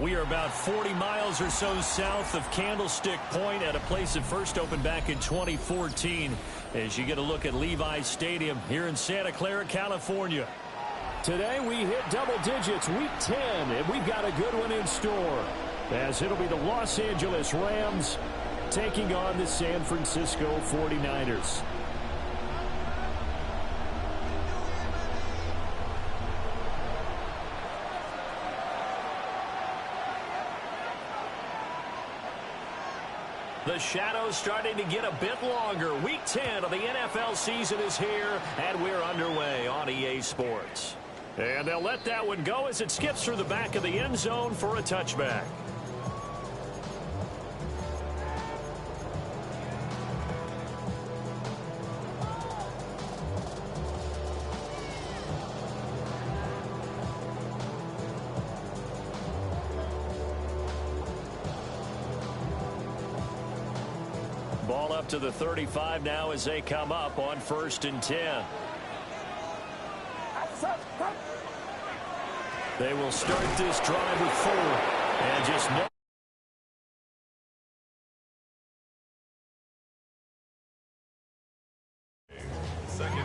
We are about 40 miles or so south of Candlestick Point at a place that first opened back in 2014 as you get a look at Levi's Stadium here in Santa Clara, California. Today we hit double digits, week 10, and we've got a good one in store as it'll be the Los Angeles Rams taking on the San Francisco 49ers. The shadow's starting to get a bit longer. Week 10 of the NFL season is here, and we're underway on EA Sports. And they'll let that one go as it skips through the back of the end zone for a touchback. Ball up to the 35 now as they come up on 1st and 10. They will start this drive with 4 and just no.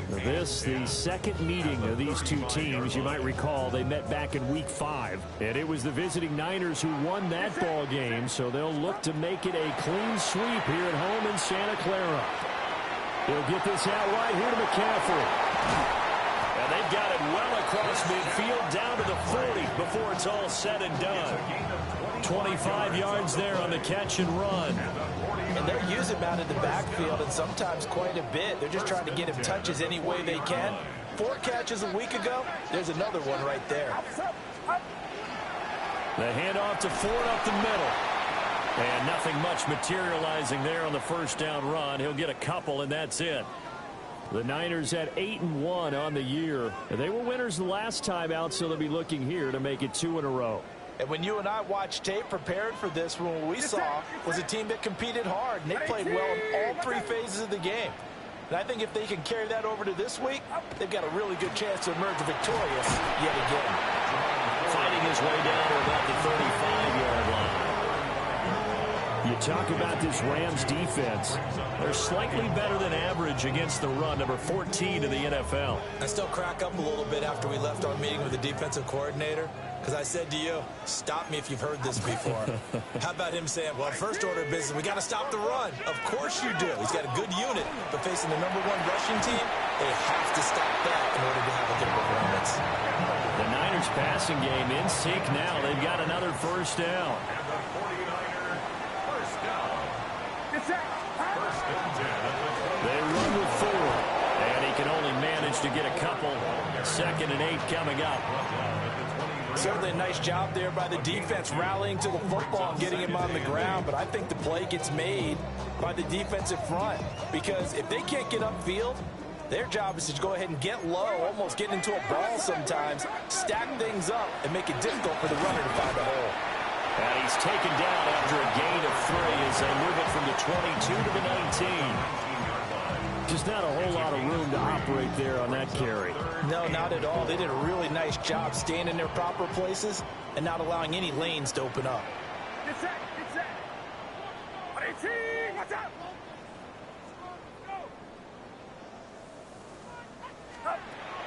This, the second meeting of these two teams. You might recall they met back in week 5, and it was the visiting Niners who won that ball game, so they'll look to make it a clean sweep here at home in Santa Clara. They'll get this out right here to McCaffrey. And they've got it well across midfield down to the 40 before it's all said and done. 25 yards there on the catch and run. And they're using him out in the backfield, and sometimes quite a bit. They're just trying to get him touches any way they can. 4 catches a week ago. There's another one right there. The handoff to Ford up the middle. And nothing much materializing there on the first down run. He'll get a couple, and that's it. The Niners at 8-1 on the year. They were winners the last time out, so they'll be looking here to make it 2 in a row. And when you and I watched tape prepared for this one, what we saw was a team that competed hard, and they played well in all 3 phases of the game. And I think if they can carry that over to this week, they've got a really good chance to emerge victorious yet again. Fighting his way down to about the 35-yard line. You talk about this Rams defense. They're slightly better than average against the run, number 14 in the NFL. I still crack up a little bit after we left our meeting with the defensive coordinator, because I said to you, stop me if you've heard this before. How about him saying, well, first order of business, we got to stop the run. Of course you do. He's got a good unit, but facing the #1 rushing team, they have to stop that in order to have a good performance. The Niners passing game in sync now. They've got another first down. They run with 4, and he can only manage to get a couple. 2nd and 8 coming up. Certainly a nice job there by the defense rallying to the football and getting him on the ground, but I think the play gets made by the defensive front, because if they can't get upfield, their job is to go ahead and get low, almost get into a ball sometimes, stack things up, and make it difficult for the runner to find a hole. And he's taken down after a gain of 3 as they move it from the 22 to the 19. Just not a whole lot of room to operate there on that carry. No, not at all. They did a really nice job staying in their proper places and not allowing any lanes to open up.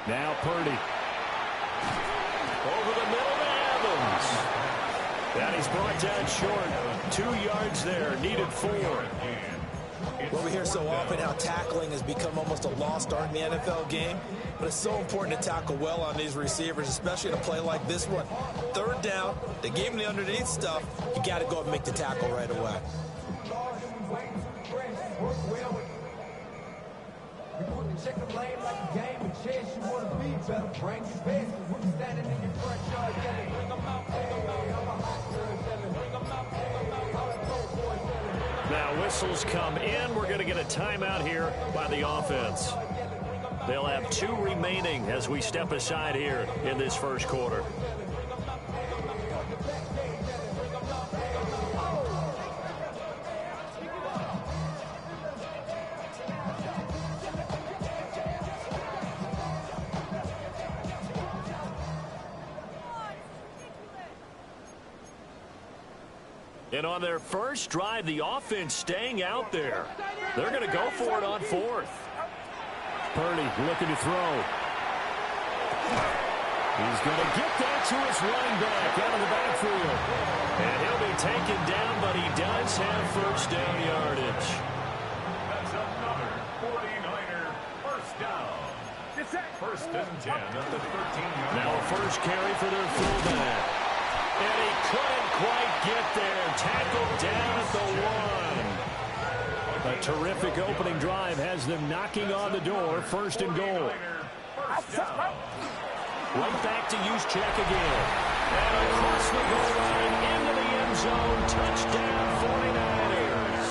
Now Purdy. Over the middle to Evans. And he's brought down short. 2 yards there. Needed 4. Well, we hear so often how tackling has become almost a lost art in the NFL game, but it's so important to tackle well on these receivers, especially in a play like this one. 3rd down, they gave him the underneath stuff. You got to go and make the tackle right away. Now whistles come in. We're going to get a timeout here by the offense. They'll have 2 remaining as we step aside here in this first quarter. And on their first drive, the offense staying out there. They're going to go for it on fourth. Purdy looking to throw. He's going to get that to his running back out of the backfield. And he'll be taken down, but he does have first down yardage. That's another 49er first down. First and 10 at the 13-yard line. Now a first carry for their fullback. And he couldn't quite get there. Tackled down at the 1. A terrific opening drive has them knocking on the door. First and goal. Right back to Juszczyk again. And across the goal line into the end zone. Touchdown 49ers.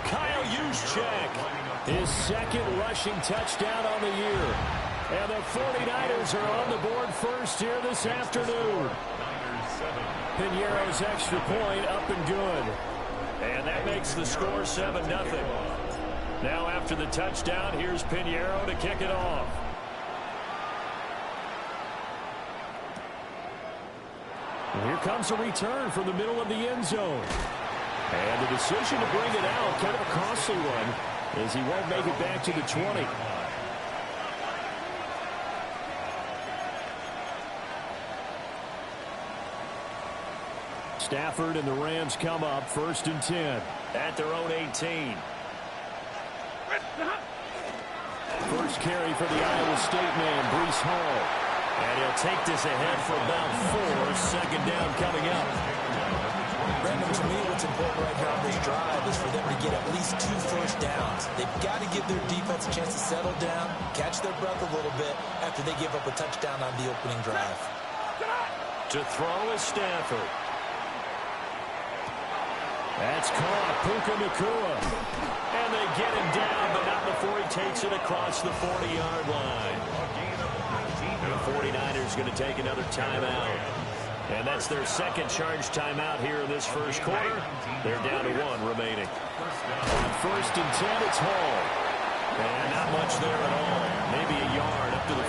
Kyle Juszczyk, his second rushing touchdown on the year. And the 49ers are on the board first here this afternoon. Piñeiro's extra point up and good. And that makes the score 7-0. Now after the touchdown, here's Piñeiro to kick it off. And here comes a return from the middle of the end zone. And the decision to bring it out, kind of a costly one, as he won't make it back to the 20. Stafford and the Rams come up first and 10 at their own 18. First carry for the Iowa State man, Breece Hall. And he'll take this ahead for about 4. Second down coming up. Brandon, to me, what's important right here on this drive is for them to get at least 2 first downs. They've got to give their defense a chance to settle down, catch their breath a little bit after they give up a touchdown on the opening drive. To throw is Stafford. That's caught, Puka Nacua. And they get him down, but not before he takes it across the 40-yard line. And the 49ers going to take another timeout. And that's their second charge timeout here in this first quarter. They're down to 1 remaining. On first and 10, it's Hall. And not much there at all. Maybe a yard up to the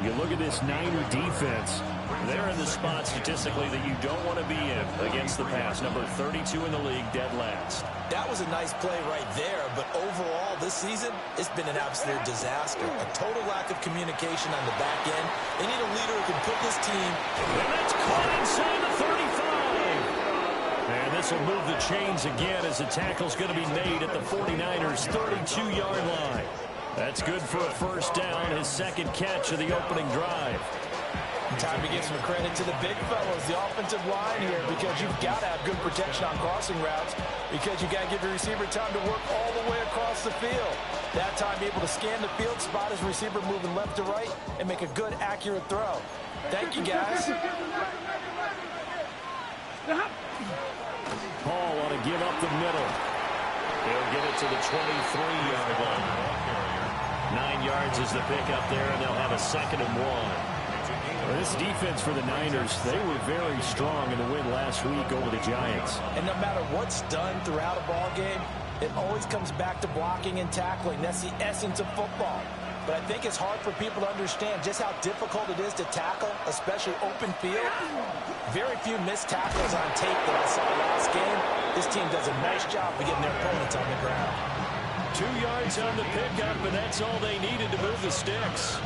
43. You look at this Niner defense. They're in the spot statistically that you don't want to be in against the pass. Number 32 in the league, dead last. That was a nice play right there, but overall this season, it's been an absolute disaster. A total lack of communication on the back end. They need a leader who can put this team. And that's caught inside the 35. And this will move the chains again as the tackle's going to be made at the 49ers' 32-yard line. That's good for a first down, his second catch of the opening drive. Time to give some credit to the big fellows, the offensive line here, because you've got to have good protection on crossing routes, because you've got to give your receiver time to work all the way across the field. That time, be able to scan the field, spot his receiver moving left to right, and make a good, accurate throw. Thank you, guys. Paul want to give up the middle. He'll get it to the 23-yard line. 9 yards is the pickup there, and they'll have a 2nd and 1. Well, this defense for the Niners, they were very strong in the win last week over the Giants. And no matter what's done throughout a ball game, it always comes back to blocking and tackling. That's the essence of football. But I think it's hard for people to understand just how difficult it is to tackle, especially open field. Very few missed tackles on tape that I saw last game. This team does a nice job of getting their opponents on the ground. 2 yards on the pickup, and that's all they needed to move the sticks.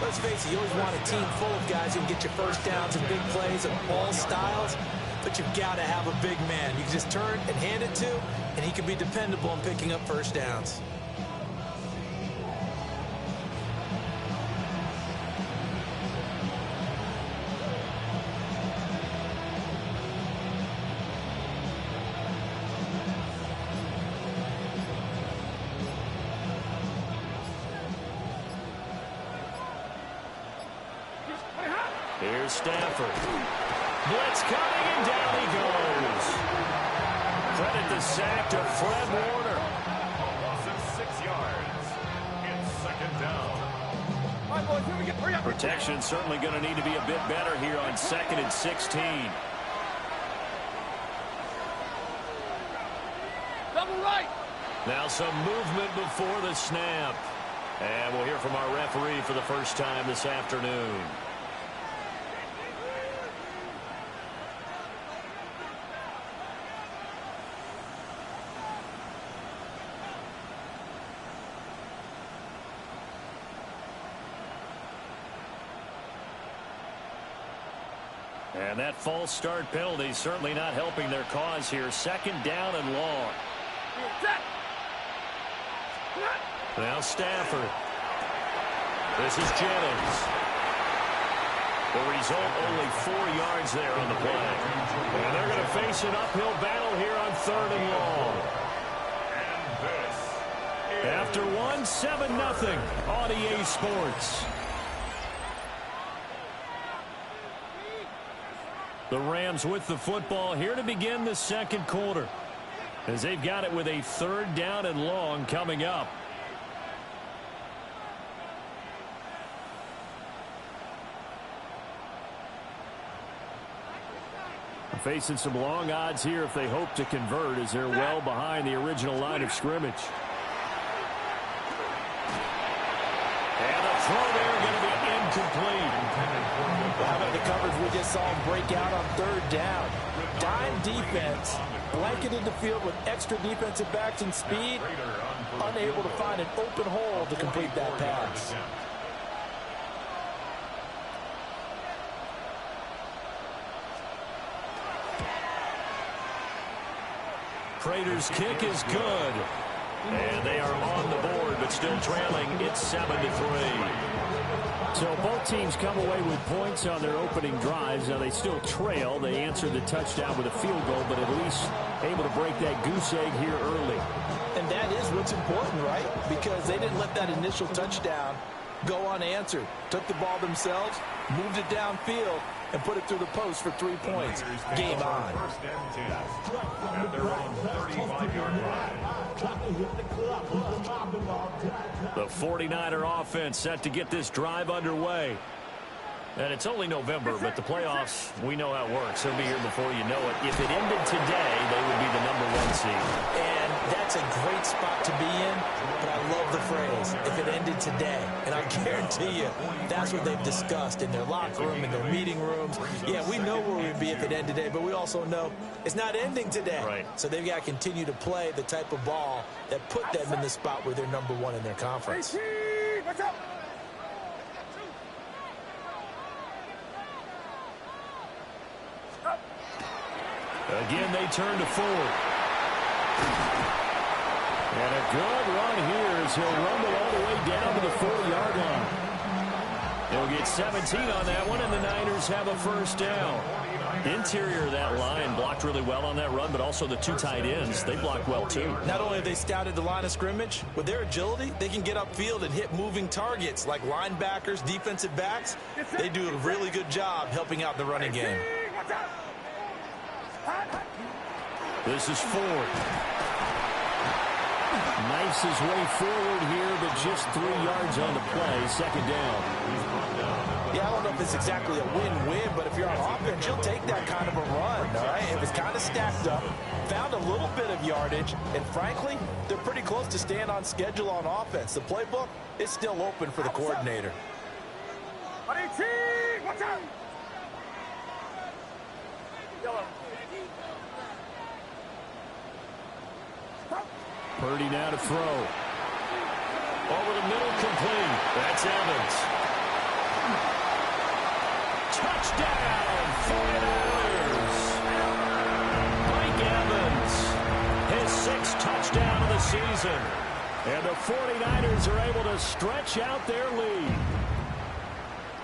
Let's face it, you always want a team full of guys who can get your first downs and big plays of all styles, but you've got to have a big man you can just turn and hand it to, and he can be dependable in picking up first downs. Here's Stafford. Blitz coming, and down he goes. Credit the sack to Fred Warner. Loss of 6 yards. It's 2nd down. All right, boys, here we go. Hurry up. Protection certainly going to need to be a bit better here on 2nd and 16. Double right. Now some movement before the snap. And we'll hear from our referee for the first time this afternoon. And that false start penalty certainly not helping their cause here. Second down and long. Now Stafford. This is Jennings. The result, only 4 yards there on the play. And they're going to face an uphill battle here on third and long. After one, 7-0 on EA Sports. The Rams with the football here to begin the second quarter, as they've got it with a third down and long coming up. Facing some long odds here if they hope to convert, as they're well behind the original line of scrimmage. And the throw there going to be incomplete. How about the coverage we just saw him break out on third down? Dime defense, blanketed the field with extra defensive backs and speed, unable to find an open hole to complete that pass. Prater's kick is good. And they are on the board, but still trailing. It's 7-3. So both teams come away with points on their opening drives. Now they still trail. They answer the touchdown with a field goal, but at least able to break that goose egg here early. And that is what's important, right? Because they didn't let that initial touchdown go unanswered. Took the ball themselves, moved it downfield, and put it through the post for 3 points. Game on. First and 10 at their own 35-yard line. The 49er offense set to get this drive underway. And it's only November, but the playoffs, we know how it works. They'll be here before you know it. If it ended today, they would be the #1 seed. And that's a great spot to be in, but I love the phrase, if it ended today. And I guarantee you, that's what they've discussed in their locker room, in their meeting rooms. Yeah, we know where we'd be if it ended today, but we also know it's not ending today. Right. So they've got to continue to play the type of ball that put them in the spot where they're #1 in their conference. Watch out! Again, they turn to Ford. And a good run here as he'll rumble all the way down to the 4-yard line. He'll get 17 on that one, and the Niners have a first down. Interior of that line blocked really well on that run, but also the 2 tight ends, they blocked well too. Not only have they scouted the line of scrimmage, with their agility, they can get upfield and hit moving targets like linebackers, defensive backs. They do a really good job helping out the running game. This is Ford. Knifes his way forward here, but just 3 yards on the play. Second down. Yeah, I don't know if it's exactly a win-win, but if you're on offense, you'll take that kind of a run, all right? If it's kind of stacked up, found a little bit of yardage, and frankly, they're pretty close to staying on schedule on offense. The playbook is still open for the coordinator. Watch out! Purdy now to throw. Over the middle, complete. That's Evans. Touchdown, 49ers. Mike Evans, his 6th touchdown of the season. And the 49ers are able to stretch out their lead.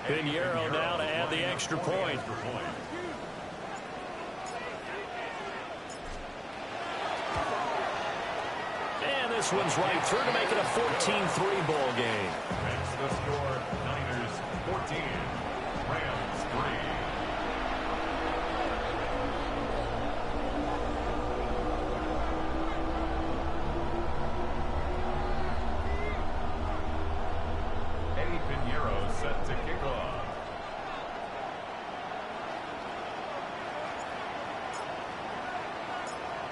Pinheiro now to add the extra point. This one's right through to make it a 14-3 ball game. That's the score. Niners 14, Rams 3. Eddie Pinheiro set to kick off.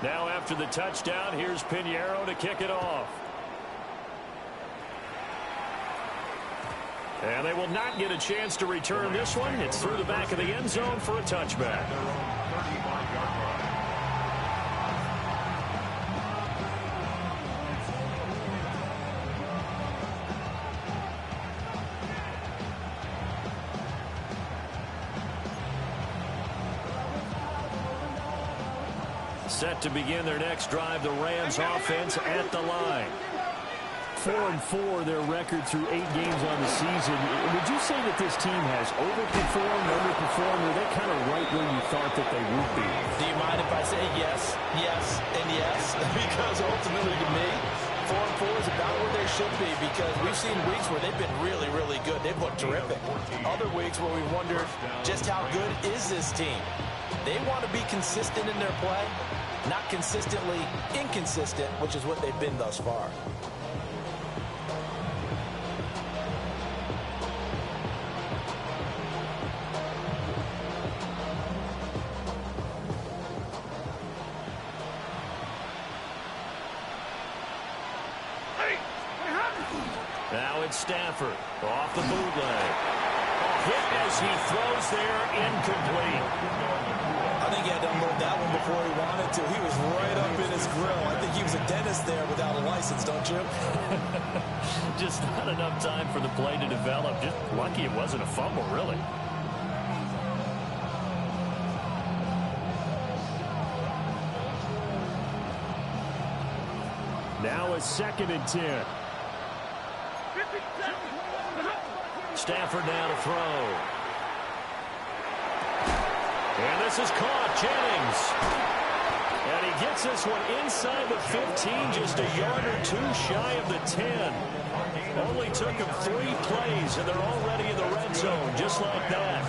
Now after the touchdown, here's Pinheiro to kick it off. And they will not get a chance to return this one. It's through the back of the end zone for a touchback. Their own 35-yard line. Set to begin their next drive, the Rams offense at the line. 4-4 their record through 8 games on the season. Would you say that this team has overperformed, underperformed, or are they kind of right where you thought that they would be? Do you mind if I say yes, yes, and yes? Because ultimately to me, 4-4 is about where they should be, because we've seen weeks where they've been really, really good. They've looked terrific. Other weeks where we wondered just how good is this team. They want to be consistent in their play, not consistently inconsistent, which is what they've been thus far. Now it's Stafford off the bootleg. Hit as he throws there, incomplete. I think he had to unload that one before he wanted to. He was right up in his grill. I think he was a dentist there without a license, don't you? Just not enough time for the play to develop. Just lucky it wasn't a fumble, really. Now a 2nd and 10. Stafford now to throw. And this is caught. Jennings. And he gets this one inside the 15, just a yard or 2 shy of the 10. Only took him 3 plays, and they're already in the red zone, just like that.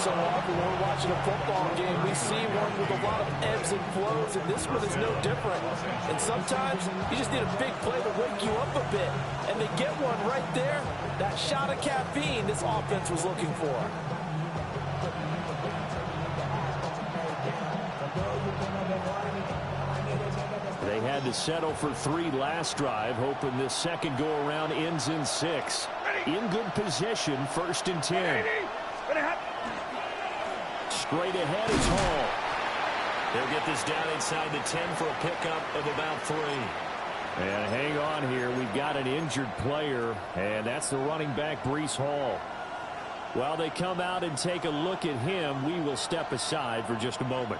So often when we're watching a football game, we see one with a lot of ebbs and flows, and this one is no different. And sometimes you just need a big play to wake you up a bit. And they get one right there. That shot of caffeine this offense was looking for. They had to settle for 3 last drive, hoping this second go-around ends in 6. In good position, 1st and 10. Straight ahead is Hall. They'll get this down inside the 10 for a pickup of about 3. And hang on here. We've got an injured player, and that's the running back, Breece Hall. While they come out and take a look at him, we will step aside for just a moment.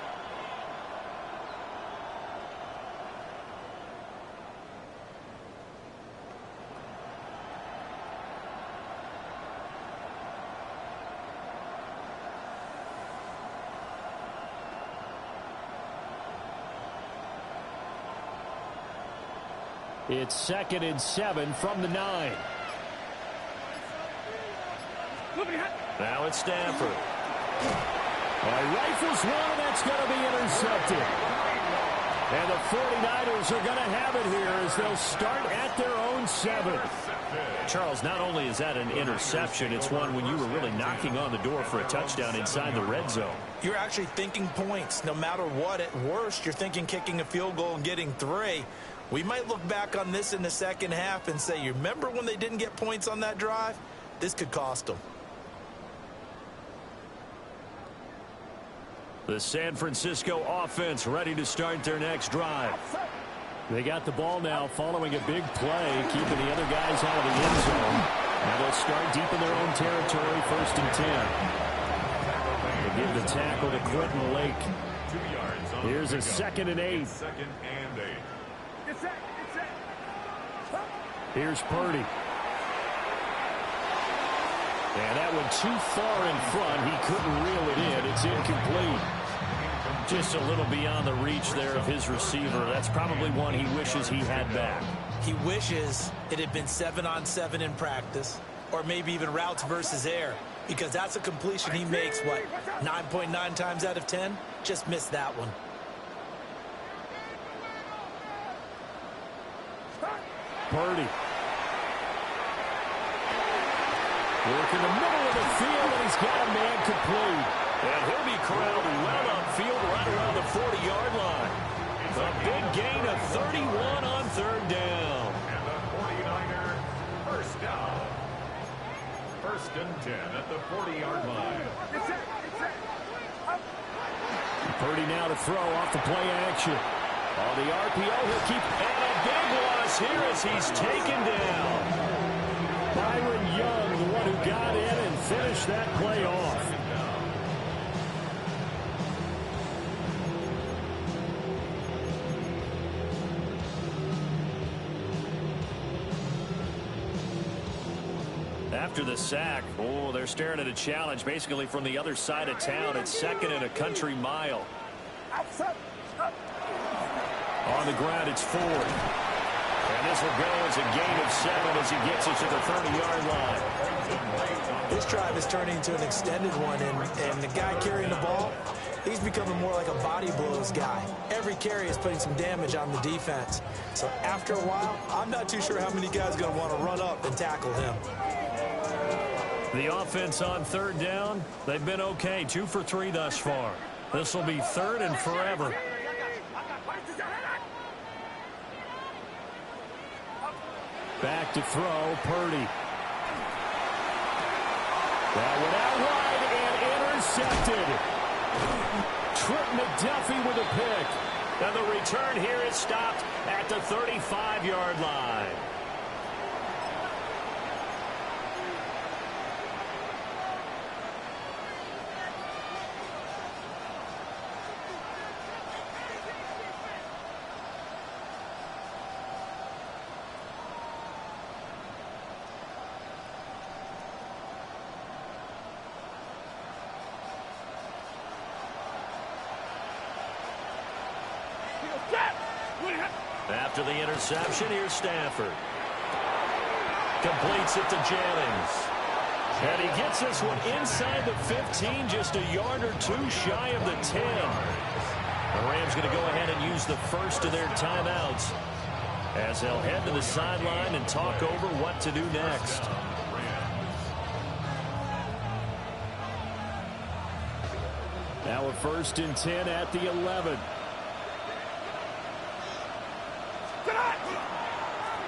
It's 2nd and 7 from the 9. Now it's Stafford. Rifles one, that's going to be intercepted. And the 49ers are going to have it here as they'll start at their own 7. Charles, not only is that an interception, it's one when you were really knocking on the door for a touchdown inside the red zone. You're actually thinking points. No matter what, at worst, you're thinking kicking a field goal and getting 3. We might look back on this in the second half and say, you remember when they didn't get points on that drive? This could cost them. The San Francisco offense ready to start their next drive. They got the ball now following a big play, keeping the other guys out of the end zone. Now they'll start deep in their own territory, 1st and 10. They give the tackle to Quentin Lake. Here's a 2nd and 8. Here's Purdy. And that one too far in front. He couldn't reel it in. It's incomplete. Just a little beyond the reach there of his receiver. That's probably one he wishes he had back. He wishes it had been 7-on-7 in practice, or maybe even routes versus air, because that's a completion he makes, what, 9.9 times out of 10? Just missed that one. Purdy. Work in the middle of the field, and he's got a man complete. And he'll be corralled well upfield right around the 40-yard line. A big gain of 31 on 3rd down. And the 49er first down. 1st and 10 at the 40-yard line. Purdy now to throw off the play action. On the RPO, he'll keep, and a big loss here as he's taken down. Byron Young, the one who got in and finished that play off. After the sack, oh, they're staring at a challenge basically from the other side of town. It's 2nd and a country mile. On the ground, it's Ford. And this will go as a gain of 7 as he gets it to the 30-yard line. This drive is turning into an extended one, and the guy carrying the ball, he's becoming more like a body blows guy. Every carry is putting some damage on the defense. So after a while, I'm not too sure how many guys are going to want to run up and tackle him. The offense on 3rd down, they've been okay. 2 for 3 thus far. This will be 3rd and forever. Back to throw, Purdy. That went out wide and intercepted. Trent McDuffie with a pick. And the return here is stopped at the 35-yard line. After the interception, here's Stafford. Completes it to Jennings. And he gets this one inside the 15, just a yard or 2 shy of the 10. The Rams going to go ahead and use the first of their timeouts as they'll head to the sideline and talk over what to do next. Now a 1st and 10 at the 11.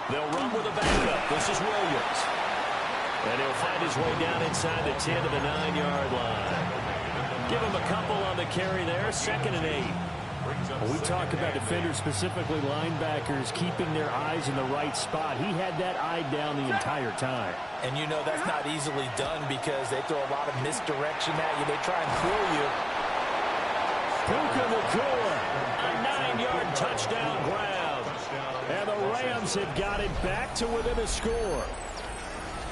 They'll run with a backup. This is Williams. And he'll find his way down inside the 10 to the 9-yard line. Give him a couple on the carry there. 2nd and 8. Well, we talk about defenders, specifically linebackers, keeping their eyes in the right spot. He had that eye down the entire time. And you know that's not easily done because they throw a lot of misdirection at you. They try and fool you. Puka Nacua, a 9-yard touchdown grab. And the Rams have got it back to within a score.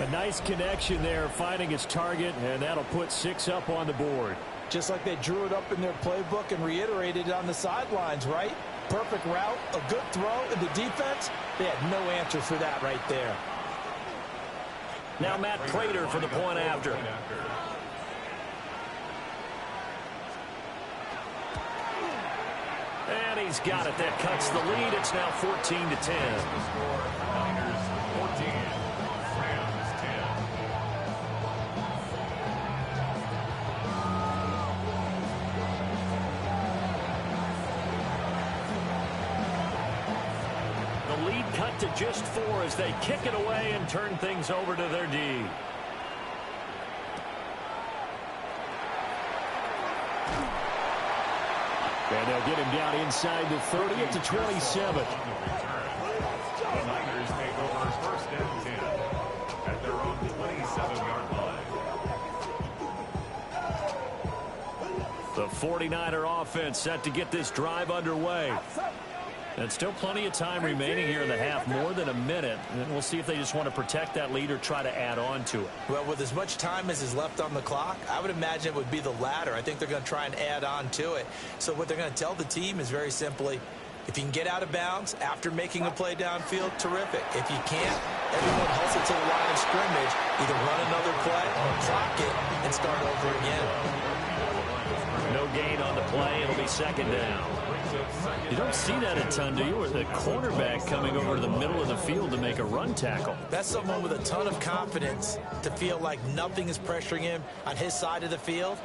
A nice connection there, finding his target, and that'll put 6 up on the board. Just like they drew it up in their playbook and reiterated it on the sidelines, right? Perfect route, a good throw, and the defense, they had no answer for that right there. Now Matt Prater for the point after. And he's got it. That cuts the lead. It's now 14 to 10. Niners 14, Rams 10. The lead cut to just 4 as they kick it away and turn things over to their D. And they'll get him down inside the 30 at the 27. The Niners take over 1st and 10 at their own 27-yard line. The 49er offense set to get this drive underway. And still plenty of time remaining here in the half, more than a minute. And we'll see if they just want to protect that lead or try to add on to it. Well, with as much time as is left on the clock, I would imagine it would be the latter. I think they're going to try and add on to it. So what they're going to tell the team is very simply, if you can get out of bounds after making a play downfield, terrific. If you can't, everyone hustle to the line of scrimmage, either run another play or clock it and start over again. No gain on the play. It'll be 2nd down. You don't see that a ton, do you? Or the cornerback coming over to the middle of the field to make a run tackle. That's someone with a ton of confidence to feel like nothing is pressuring him on his side of the field.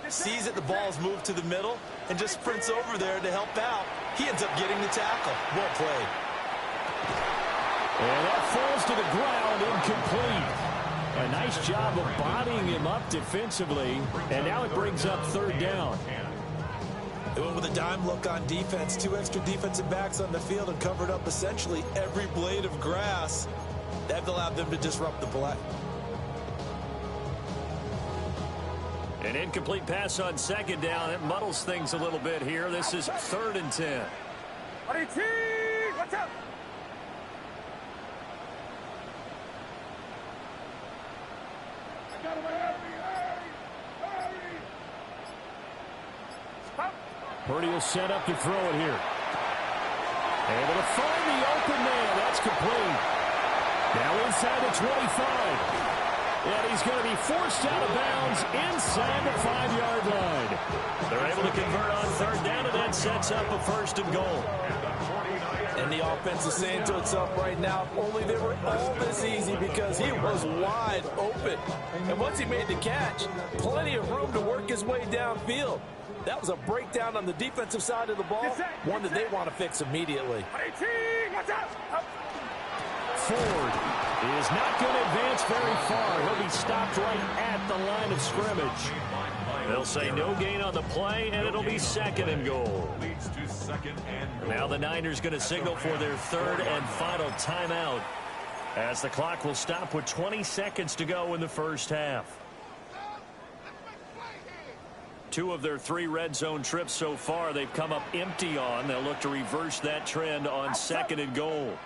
Sees that the ball's moved to the middle and just sprints over there to help out. He ends up getting the tackle. Well played. And that falls to the ground, incomplete. A nice job of bodying him up defensively. And now it brings up 3rd down. They went with a dime look on defense. 2 extra defensive backs on the field and covered up essentially every blade of grass. That allowed them to disrupt the play. An incomplete pass on 2nd down. It muddles things a little bit here. This is 3rd and 10. Watch out! Purdy will set up to throw it here. Able to find the open man. That's complete. Now inside the 25. And he's going to be forced out of bounds inside the 5-yard line. They're able to convert on third down, and that sets up a first and goal. And the offense is saying to itself right now, only they were all this easy because he was wide open. And once he made the catch, plenty of room to work his way downfield. That was a breakdown on the defensive side of the ball, one that they want to fix immediately. Ford is not going to advance very far. He'll be stopped right at the line of scrimmage. They'll say no gain on the play, and it'll be second and goal. Now the Niners going to signal for their third and final timeout as the clock will stop with 20 seconds to go in the first half. 2 of their 3 red zone trips so far they've come up empty on. They'll look to reverse that trend on second and goal.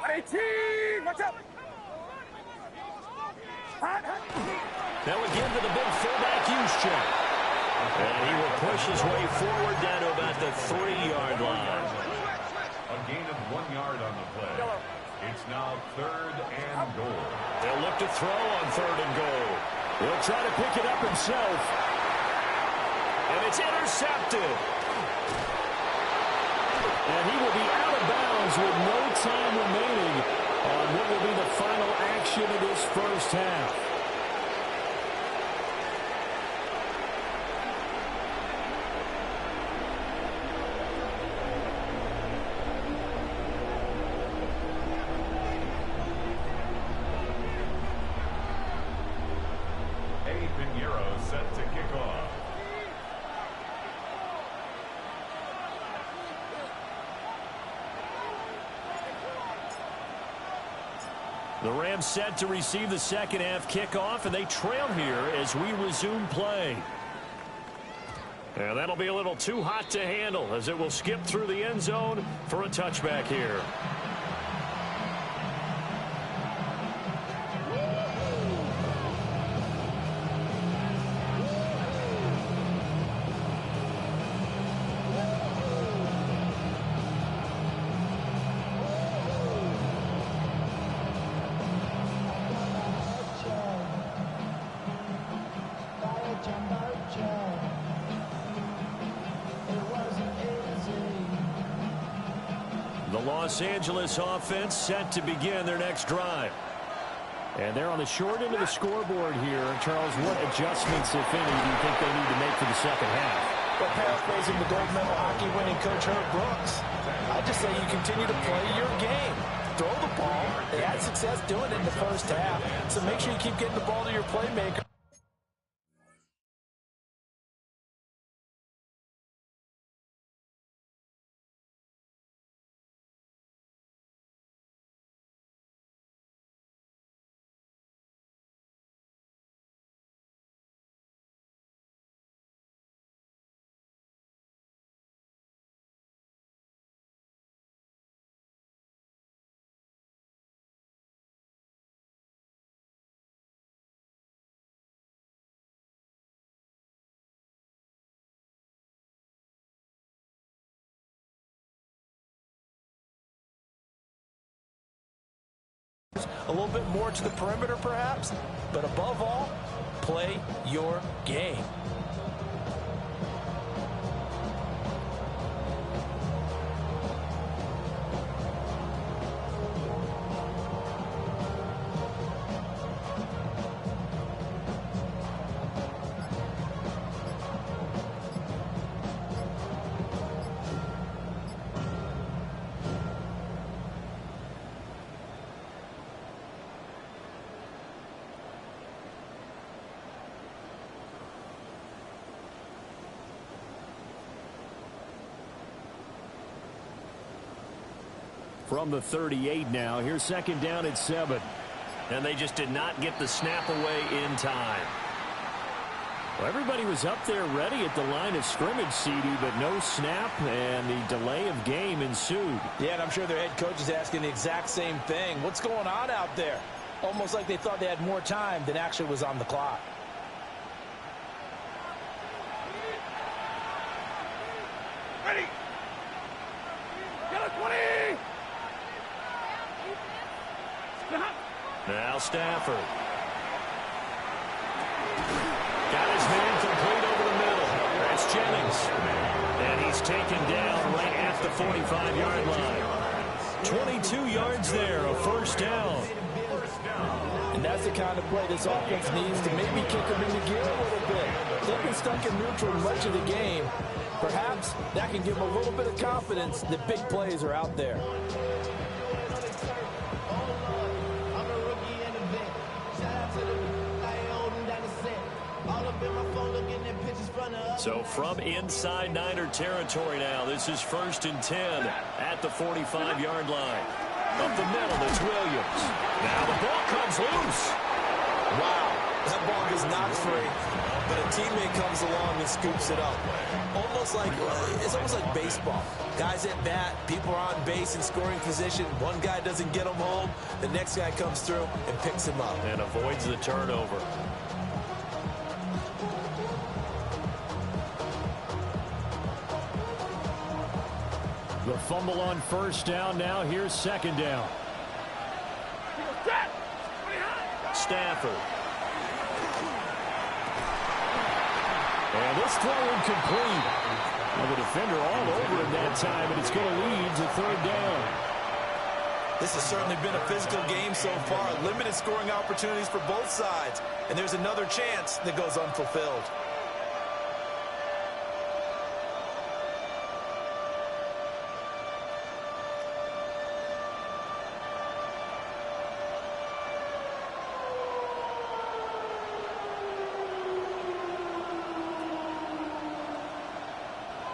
18, watch out! Now again to the big fullback Juszczyk. And he will push his way forward down to about the 3-yard line. A gain of 1 yard on the play. It's now third and goal. They'll look to throw on third and goal. He'll try to pick it up himself. And it's intercepted. And he will be out of bounds with no time remaining on what will be the final action of this first half. Set to kick off. The Rams set to receive the second half kickoff, and they trail here as we resume play. And that'll be a little too hot to handle as it will skip through the end zone for a touchback here. Los Angeles offense set to begin their next drive. And they're on the short end of the scoreboard here. Charles, what adjustments, if any, do you think they need to make for the second half? Well, paraphrasing the gold medal hockey winning coach Herb Brooks, I just say you continue to play your game. Throw the ball. They had success doing it in the first half, so make sure you keep getting the ball to your playmaker. A little bit more to the perimeter, perhaps, but above all, play your game. From the 38 now, here's second down at 7. And they just did not get the snap away in time. Well, everybody was up there ready at the line of scrimmage, CD, but no snap, and the delay of game ensued. Yeah, and I'm sure their head coach is asking the exact same thing. What's going on out there? Almost like they thought they had more time than actually was on the clock. Stafford. Got his man complete over the middle. That's Jennings. And he's taken down right at the 45-yard line. 22 yards there, a first down. And that's the kind of play this offense needs to maybe kick them into gear a little bit. They've been stuck in neutral much of the game. Perhaps that can give them a little bit of confidence that big plays are out there. So from inside Niner territory now, this is 1st and 10 at the 45-yard line. Up the middle, it's Williams. Now the ball comes loose. Wow, that ball is not free, but a teammate comes along and scoops it up. It's almost like baseball. Guys at bat, people are on base in scoring position. One guy doesn't get him home, the next guy comes through and picks him up. And avoids the turnover. The fumble on first down. Now here's second down. Stafford. And this throw incomplete. Well, the defender all over him that time, and it's going to lead to third down. This has certainly been a physical game so far. Limited scoring opportunities for both sides. And there's another chance that goes unfulfilled.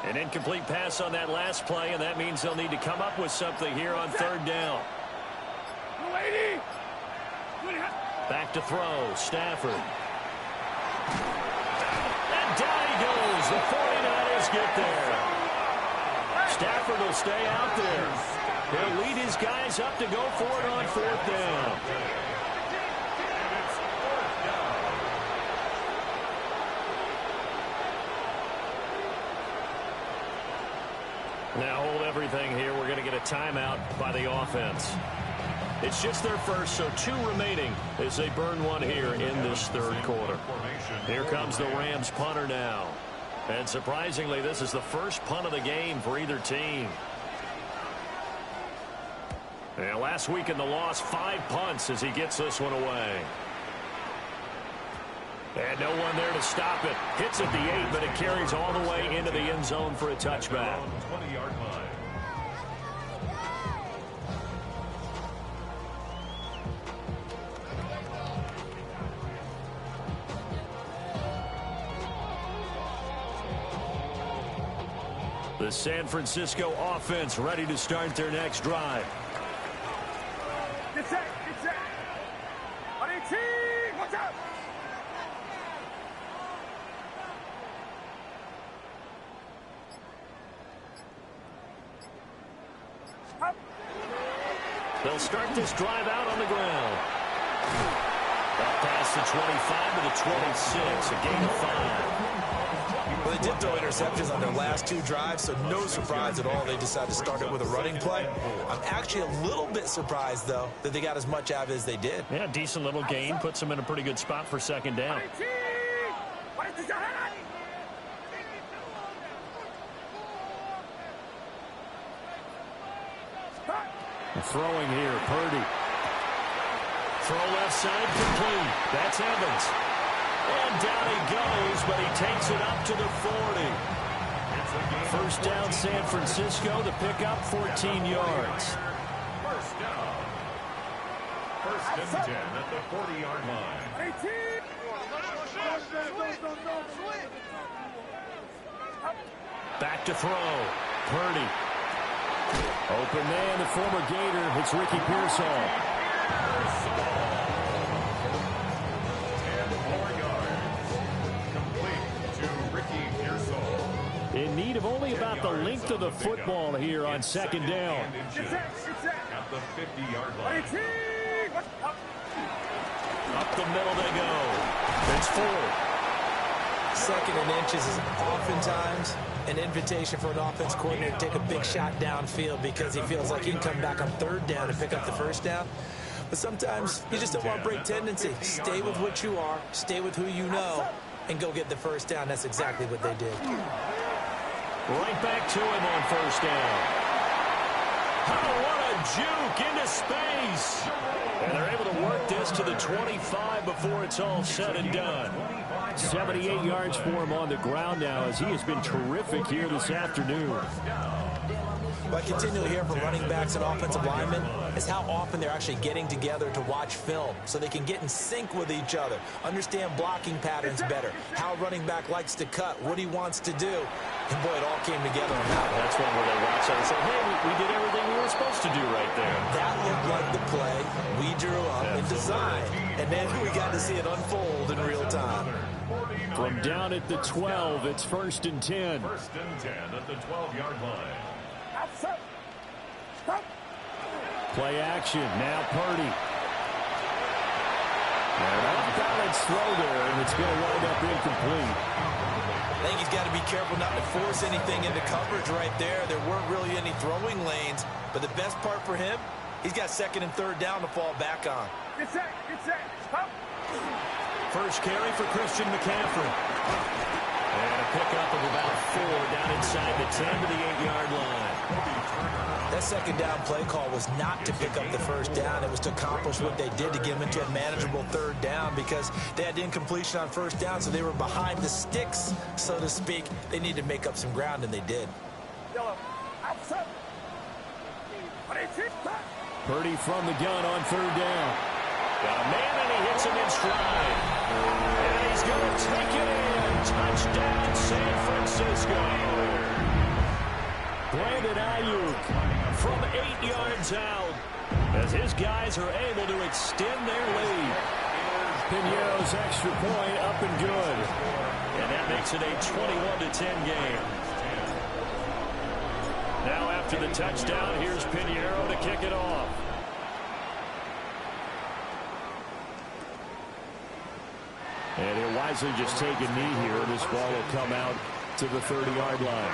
An incomplete pass on that last play, and that means they'll need to come up with something here on third down. Back to throw, Stafford. And down he goes. The 49ers get there. Stafford will stay out there. He'll lead his guys up to go for it on fourth down. Now hold everything here. We're going to get a timeout by the offense. It's just their first, so 2 remaining as they burn one here in this third quarter. Here comes the Rams punter now. And surprisingly, this is the first punt of the game for either team. And last week in the loss, 5 punts as he gets this one away. And no one there to stop it. Hits at the 8, but it carries all the way into the end zone for a touchback. 20-yard line. The San Francisco offense ready to start their next drive. Get set, get set. Watch out. They'll start this drive out on the ground. Up past the 25 to the 26, a gain of 5. Well, they did throw interceptions on their last 2 drives, so no surprise at all they decided to start it with a running play. I'm actually a little bit surprised, though, that they got as much out of it as they did. Yeah, decent little gain. Puts them in a pretty good spot for second down. Throwing here, Purdy. Throw left side complete. That's Evans. And down he goes, but he takes it up to the 40. First down, San Francisco. The pickup, 14 yards. First down. First and 10 at the 40-yard line. Back to throw. Purdy. Open man, the former Gator. It's Ricky Pearsall. 10 more yards. Complete to Ricky Pearsall. In need of only about the length of the football here on second down. At the 50-yard line. Up the middle they go. It's 4. Second and inches is oftentimes an invitation for an offense coordinator to take a big shot downfield because he feels like he can come back on third down and pick up the first down. But sometimes you just don't want to break tendency. Stay with what you are, stay with who you know, and go get the first down. That's exactly what they did. Right back to him on first down. Oh, what a juke into space. And they're able to work this to the 25 before it's all said and done. 78 yards for him on the ground now, as he has been terrific here this afternoon. What I continually hear from running backs and offensive linemen is how often they're actually getting together to watch film so they can get in sync with each other, understand blocking patterns better, how a running back likes to cut, what he wants to do. And, boy, it all came together on that one. That's one where they watch and say, hey, we did everything we were supposed to do right there. That looked like the play we drew up and designed. And then we got to see it unfold in real time. From down at the 12, it's 1st and 10. 1st and 10 at the 12-yard line. Outside. Stop. Play action. Now Purdy. And off-balance throw there, and it's going to wind up incomplete. I think he's got to be careful not to force anything into coverage right there. There weren't really any throwing lanes. But the best part for him, he's got 2nd and 3rd down to fall back on. Get set. Get set. Stop. First carry for Christian McCaffrey. And a pickup of about 4 down inside the 10 to the 8-yard line. That 2nd down play call was not to pick up the 1st down. It was to accomplish what they did to get them into a manageable 3rd down because they had incompletion on 1st down, so they were behind the sticks, so to speak. They needed to make up some ground, and they did. Yellow. Outside. Purdy from the gun on 3rd down. Got a man, and he hits him in stride. And he's going to take it in. Touchdown, San Francisco. Brandon Ayuk from 8 yards out as his guys are able to extend their lead. Pinheiro's extra point up and good. And that makes it a 21-10 game. Now after the touchdown, here's Pinheiro to kick it off. And he'll wisely just take a knee here. This ball will come out to the 30-yard line.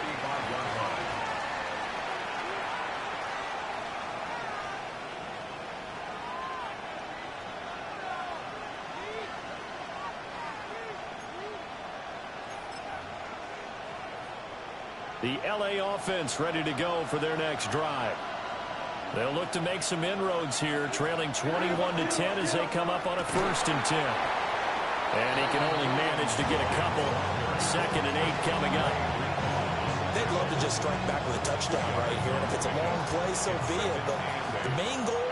The LA offense ready to go for their next drive. They'll look to make some inroads here, trailing 21-10 as they come up on a 1st and 10. And he can only manage to get a couple. 2nd and 8 coming up. They'd love to just strike back with a touchdown right here. And if it's a long play, so be it. But the main goal,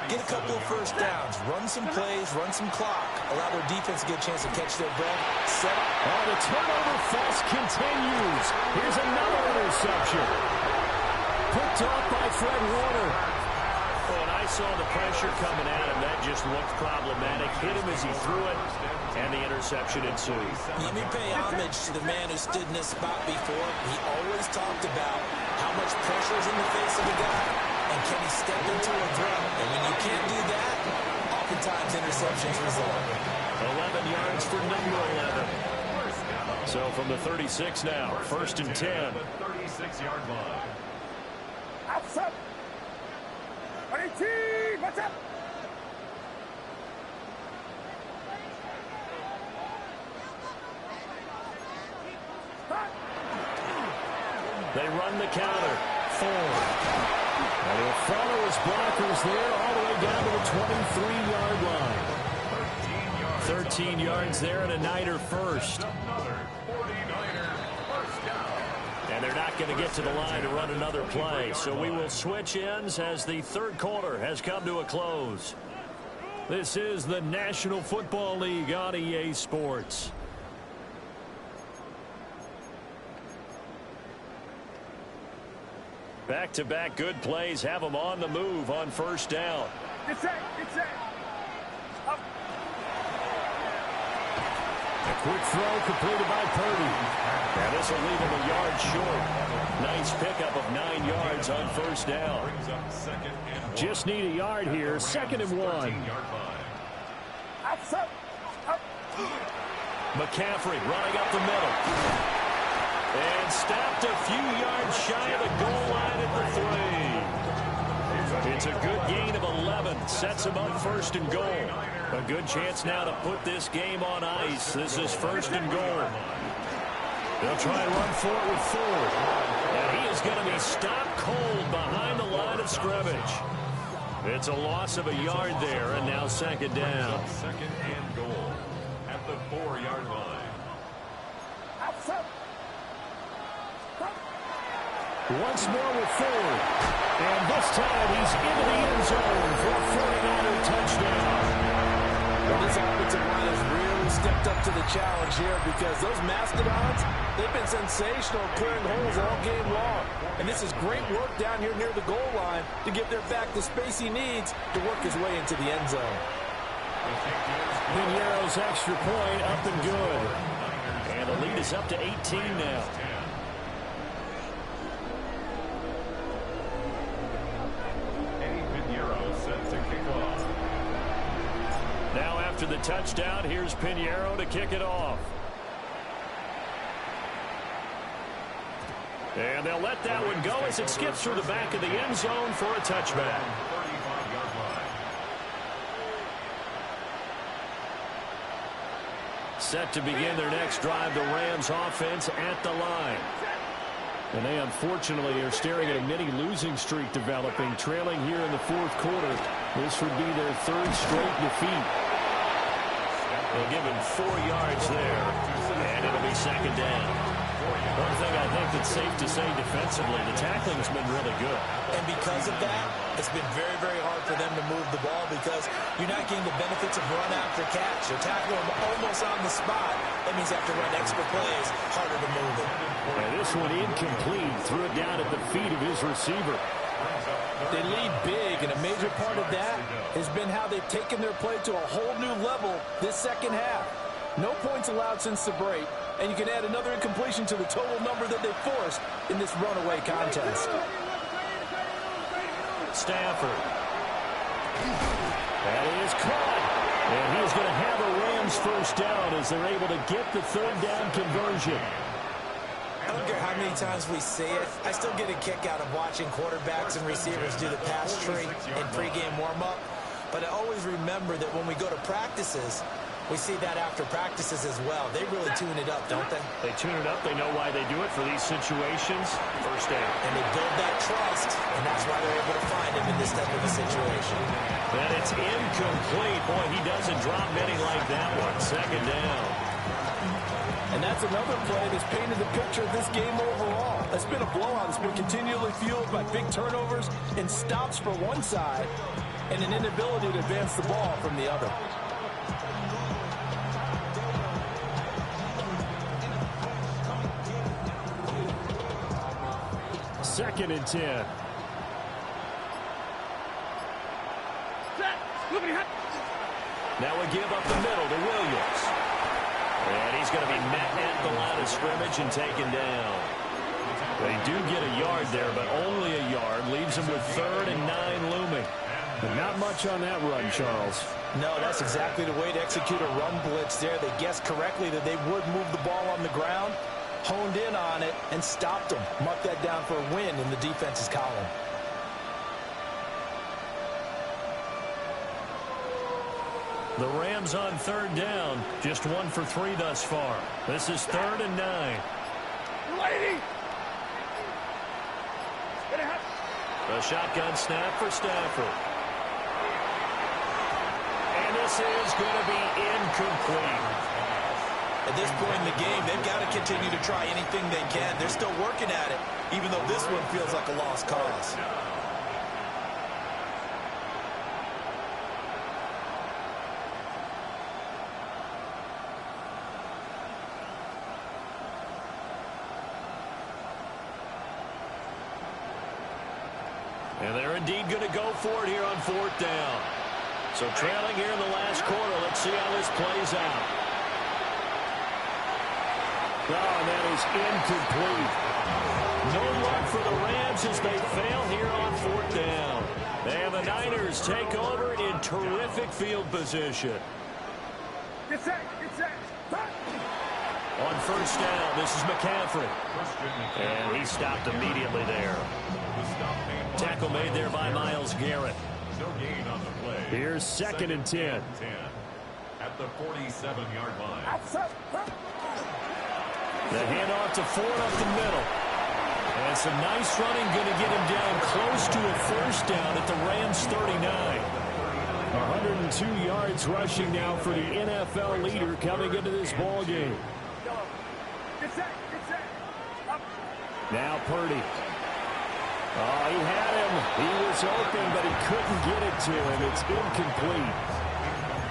get a couple of 1st downs. Run some plays, run some clock. Allow their defense to get a chance to catch their breath. Set up. Oh, the turnover fest continues. Here's another interception. Picked off by Fred Warner. Oh, and I saw the pressure coming at him. That just looked problematic. Hit him as he threw it, and the interception ensued. Let me pay homage to the man who stood in this spot before. He always talked about how much pressure is in the face of a guy, and can he step into a throw. And when you can't do that, oftentimes interceptions result. 11 yards for number 11. So from the 36 now, 1st and 10. 36-yard line. Outside. 18. Watch out. They run the counter. 4. And he'll follow his blockers there all the way down to the 23-yard line. 13 yards there and a Niner first. Another 49er first down. And they're not going to get to the line to run another play. So we will switch ends as the 3rd quarter has come to a close. This is the National Football League on EA Sports. Back-to-back good plays have them on the move on 1st down. Get set. Get set. Up. A quick throw completed by Purdy. And this will leave him a yard short. Nice pickup of 9 yards on 1st down. Brings up 2nd and 1. Just need a yard here. 2nd and 1. 13-yard line. Outside. Up. McCaffrey running up the middle. And stopped a few yards shy of the goal line at the 3. It's a good gain of 11. Sets him up first and goal. A good chance now to put this game on ice. This is first and goal. They'll try and run for it with Ford. And he is going to be stopped cold behind the line of scrimmage. It's a loss of a yard there, and now second down. Second and goal at the 4-yard line. Once more with Ford. And this time he's into the end zone for a 49er touchdown. Well, this offensive line has really stepped up to the challenge here because those Mastodons, they've been sensational clearing holes all game long. And this is great work down here near the goal line to give their back the space he needs to work his way into the end zone. Piñeiro's extra point up and good. And the lead is up to 18 now. Now after the touchdown, here's Piñeiro to kick it off. And they'll let that one go as it skips through the back of the end zone for a touchback. Set to begin their next drive, the Rams offense at the line. And they unfortunately are staring at a mini losing streak developing, trailing here in the fourth quarter. This would be their third straight defeat. They'll give him 4 yards there, and it'll be second down. One thing I think that's safe to say defensively, the tackling has been really good. And because of that, it's been very, very hard for them to move the ball because you're not getting the benefits of run after catch. You're tackling them almost on the spot. That means you have to run extra plays, harder to move it. And this one incomplete, threw it down at the feet of his receiver. They lead big, and a major part of that has been how they've taken their play to a whole new level this second half. No points allowed since the break, and you can add another incompletion to the total number that they forced in this runaway contest. Stafford. That is caught. And he's going to have a Rams first down as they're able to get the third down conversion. I don't care how many times we see it. I still get a kick out of watching quarterbacks and receivers do the pass tree in pregame warm-up. But I always remember that when we go to practices, we see that after practices as well. They really tune it up, don't they? They tune it up. They know why they do it for these situations. First down. And they build that trust, and that's why they're able to find him in this type of a situation. And it's incomplete. Boy, he doesn't drop many like that one. Second down. And that's another play that's painted the picture of this game overall. It's been a blowout. It's been continually fueled by big turnovers and stops for one side and an inability to advance the ball from the other. Second and 10. Now we give up the middle to Williams. And he's going to be met at the line of scrimmage and taken down. They do get a yard there, but only a yard. Leaves them with 3rd and 9 looming. But not much on that run, Charles. No, that's exactly the way to execute a run blitz there. They guessed correctly that they would move the ball on the ground, honed in on it, and stopped them. Mark that down for a win in the defense's column. The Rams on 3rd down. Just 1 for 3 thus far. This is 3rd and 9. A shotgun snap for Stafford. And this is going to be incomplete. At this point in the game, they've got to continue to try anything they can. They're still working at it, even though this one feels like a lost cause. And they're indeed going to go for it here on 4th down. So trailing here in the last quarter. Let's see how this plays out. Oh, and that is incomplete. No luck for the Rams as they fail here on 4th down. And the Niners take over in terrific field position. On 1st down, this is McCaffrey. And he stopped immediately there. The stop made Tackle made there by Myles Garrett. No gain on the play. Here's second and 10. At the 47-yard line. The handoff to Ford up the middle. And some nice running, going to get him down close to a first down at the Rams 39. 102 yards rushing now for the NFL leader coming into this ball game. Now Purdy. Oh, he had him. He was open, but he couldn't get it to him. It's incomplete.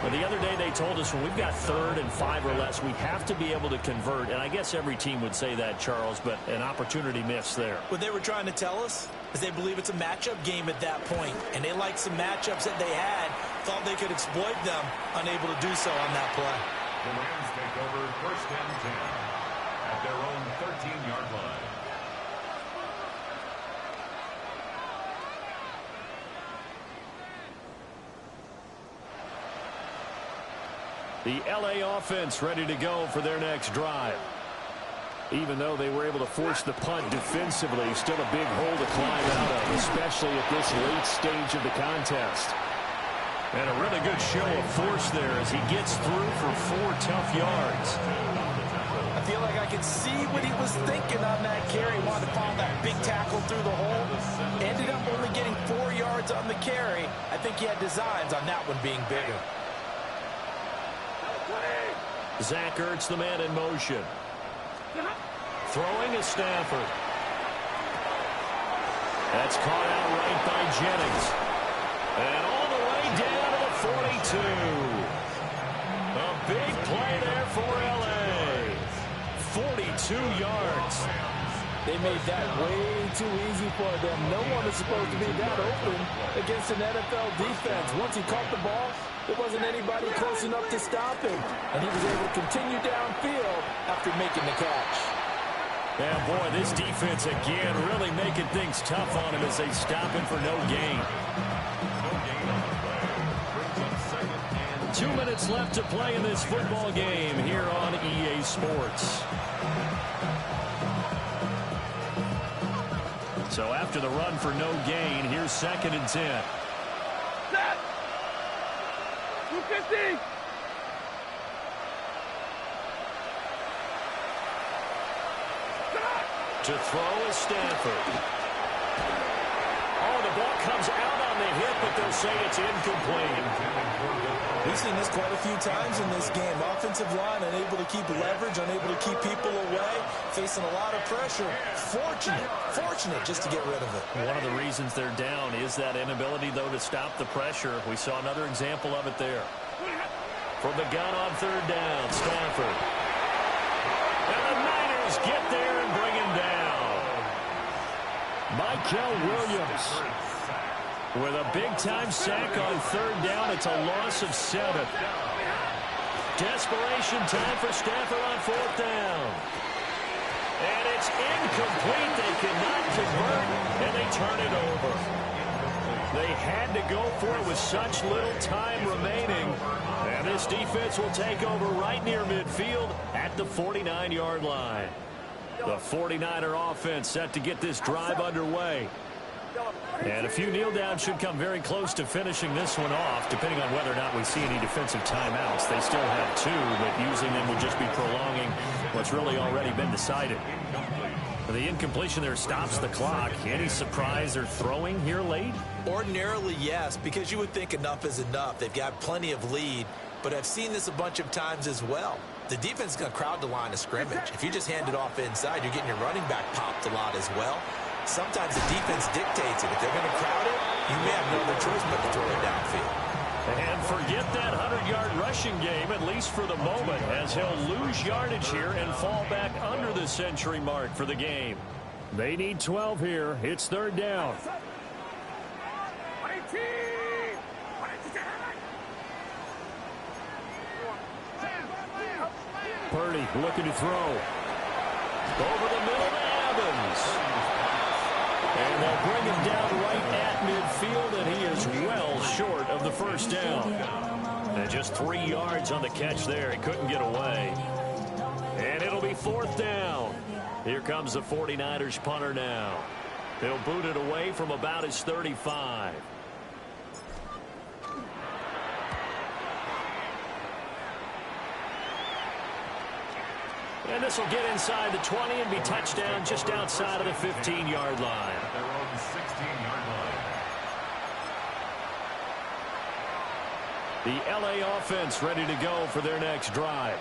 But the other day they told us when we've got 3rd and 5 or less, we have to be able to convert. And I guess every team would say that, Charles, but an opportunity missed there. What they were trying to tell us is they believe it's a matchup game at that point, and they liked some matchups that they had, thought they could exploit them, unable to do so on that play. The Rams take over 1st and 10 at their own 13-yard line. The LA offense ready to go for their next drive. Even though they were able to force the punt defensively, still a big hole to climb out of, especially at this late stage of the contest. And a really good show of force there as he gets through for 4 tough yards. I feel like I can see what he was thinking on that carry. Wanted to follow that big tackle through the hole. Ended up only getting 4 yards on the carry. I think he had designs on that one being bigger. Zach Ertz, the man in motion. Throwing is Stafford. That's caught out right by Jennings. And all the way down to the 42. A big play there for L.A. 42 yards. They made that way too easy for them. No one is supposed to be that open against an NFL defense. Once he caught the ball, there wasn't anybody close enough to stop him. And he was able to continue downfield after making the catch. Yeah, boy, this defense again really making things tough on him as they stop him for no gain. 2 minutes left to play in this football game here on EA Sports. So after the run for no gain, here's 2nd and 10. Set! 250! To throw is Stafford. Oh, the ball comes out on the hit, but they'll say it's incomplete. We've seen this quite a few times in this game. Offensive line unable to keep leverage, unable to keep people away, facing a lot of pressure. Fortunate just to get rid of it. One of the reasons they're down is that inability, though, to stop the pressure. We saw another example of it there. From the gun on 3rd down, Stafford. And the Niners get there and bring him down. Michael Williams with a big-time sack on 3rd down. It's a loss of 7. Desperation time for Stafford on 4th down. And it's incomplete. They cannot convert, and they turn it over. They had to go for it with such little time remaining. And this defense will take over right near midfield at the 49-yard line. The 49er offense set to get this drive underway. And a few kneel downs should come very close to finishing this one off, depending on whether or not we see any defensive timeouts. They still have 2, but using them would just be prolonging what's really already been decided. The incompletion there stops the clock. Any surprise they're throwing here late? Ordinarily, yes, because you would think enough is enough. They've got plenty of lead, but I've seen this a bunch of times as well. The defense is going to crowd the line of scrimmage. If you just hand it off inside, you're getting your running back popped a lot as well. Sometimes the defense dictates it. If they're going to crowd it, you may have no other choice but to throw it downfield. And forget that 100-yard rushing game, at least for the moment, as he'll lose yardage here and fall back under the century mark for the game. They need 12 here. It's 3rd down. Purdy looking to throw. Over the middle to Evans. And they'll bring him down right at midfield, and he is well short of the 1st down. And just 3 yards on the catch there. He couldn't get away. And it'll be 4th down. Here comes the 49ers punter now. They'll boot it away from about his 35. And this will get inside the 20 and be touchdown just outside of the 15-yard line. At their own 16-yard line. The LA offense ready to go for their next drive.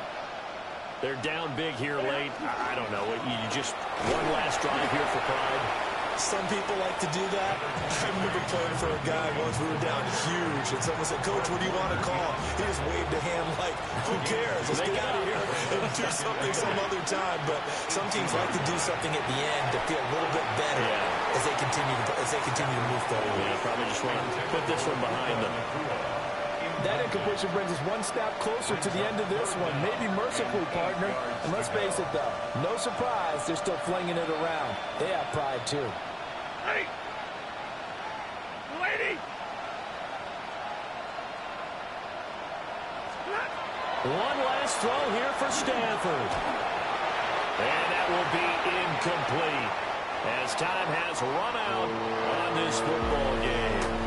They're down big here late. I don't know. You just one last drive here for pride. Some people like to do that. I remember playing for a guy once. We were down huge, and someone said, "Coach, what do you want to call?" He just waved a hand like, "Who cares? Let's get out of here and do something some other time." But some teams like to do something at the end to feel a little bit better as they continue to move forward. Yeah, probably just want to put this one behind them. That incompletion brings us one step closer to the end of this one. Maybe mercifully, partner. And let's face it, though, no surprise, they're still flinging it around. They have pride, too. Hey! Lady! One last throw here for Stanford. And that will be incomplete as time has run out on this football game.